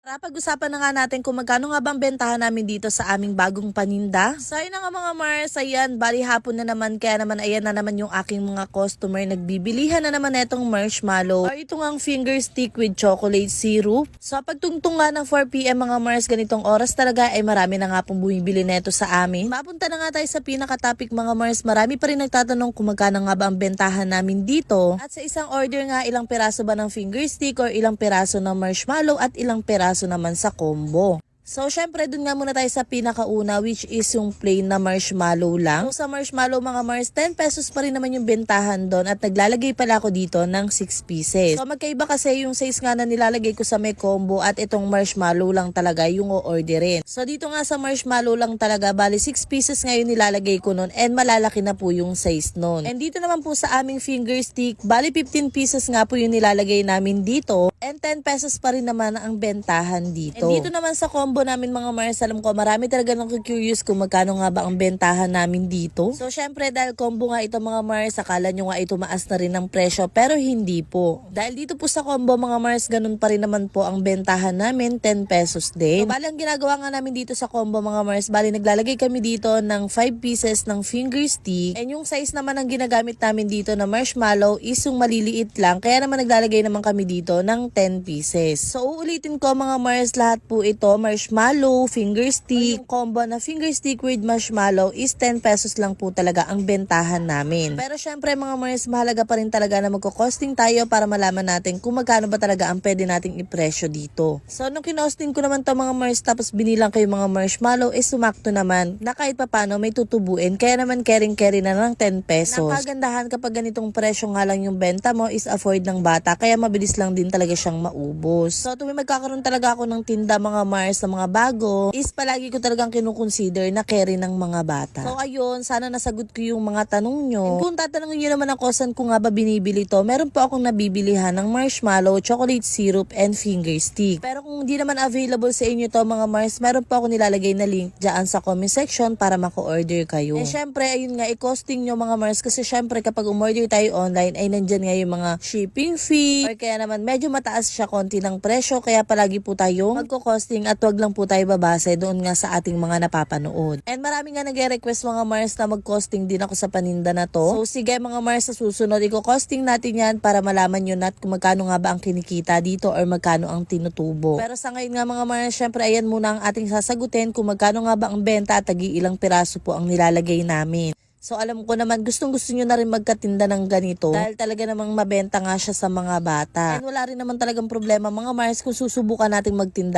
Para pag-usapan na nga natin kung magkano nga bang bentahan namin dito sa aming bagong paninda. So ayun na nga mga Mars, ayan, bali hapon na naman, kaya naman ayan na naman yung aking mga customer. Nagbibilihan na naman etong marshmallow or itong ang finger stick with chocolate syrup. So pagtungtong nga ng 4 PM mga Mars, ganitong oras talaga ay marami na nga pong bumibili neto sa amin. Mapunta na nga tayo sa pinaka-topic mga Mars, marami pa rin nagtatanong kung magkano nga ba ang bentahan namin dito. At sa isang order nga, ilang piraso ba ng finger stick or ilang piraso ng marshmallow at ilang piraso naman sa combo. So, syempre, dun nga muna tayo sa pinakauna, which is yung plain na marshmallow lang. So, sa marshmallow mga Mars, 10 pesos pa rin naman yung bentahan doon at naglalagay pala ako dito ng 6 pieces. So, magkaiba kasi yung size nga na nilalagay ko sa may combo at itong marshmallow lang talaga yung o-orderin. So, dito nga sa marshmallow lang talaga, bali 6 pieces nga yung nilalagay ko noon and malalaki na po yung size noon. And dito naman po sa aming finger stick, bali 15 pieces nga po yung nilalagay namin dito and 10 pesos pa rin naman ang bentahan dito. And dito naman sa combo namin mga Mars, alam ko marami talaga nang curious kung magkano nga ba ang bentahan namin dito. So syempre dahil combo nga ito mga Mars, akala nyo nga ito maas na rin ng presyo pero hindi po. Dahil dito po sa combo mga Mars, ganun pa rin naman po ang bentahan namin, 10 pesos din. So bali ang ginagawa nga namin dito sa combo mga Mars, bali naglalagay kami dito ng 5 pieces ng finger stick and yung size naman ang ginagamit namin dito na marshmallow is yung maliliit lang, kaya naman naglalagay naman kami dito ng 10 pieces. So uulitin ko mga Mars, lahat po ito marshmallow, finger stick, yung combo na finger stick with marshmallow is 10 pesos lang po talaga ang bentahan namin. Pero syempre mga Mars, mahalaga pa rin talaga na magko-costing tayo para malaman natin kung magkano ba talaga ang pwede nating ipresyo dito. So nung kinosting ko naman to mga Mars tapos binilang ko yung mga marshmallow is sumakto naman na kahit papano may tutubuin, kaya naman caring-carry na ng 10 pesos. Nakagandahan kapag ganitong presyo nga lang yung benta mo is afford ng bata, kaya mabilis lang din talaga siyang maubos. So tuwing magkakaroon talaga ako ng tinda mga Mars na mga bago is palagi ko talagang kinukonsider na carry ng mga bata. So ayun, sana nasagot ko yung mga tanong nyo. And kung tatanungin nyo naman ako saan ko nga ba binibili to, meron po akong nabibilihan ng marshmallow, chocolate syrup, and finger stick. Pero kung hindi naman available sa inyo to mga Mars, meron po ako nilalagay na link dyan sa comment section para mako-order kayo. And syempre, ayun nga, i-costing nyo mga Mars kasi syempre kapag umorder tayo online ay nandyan nga yung mga shipping fee or kaya naman medyo mataas siya konti ng presyo, kaya palagi po tayo magko-costing at wag lang po tayo babase doon nga sa ating mga napapanood. And marami nga nag-request mga Mars na mag-costing din ako sa paninda na to. So sige mga Mars, sa susunod i-costing natin yan para malaman nyo na kung magkano nga ba ang kinikita dito or magkano ang tinutubo. Pero sa ngayon nga mga Mars, syempre ayan muna ang ating sasagutin kung magkano nga ba ang benta at ilang piraso po ang nilalagay namin. So alam ko naman gustong-gusto nyo na rin magkatinda ng ganito dahil talaga namang mabenta nga siya sa mga bata. And wala rin naman talagang problema mga Mars kung susubukan natin magtinda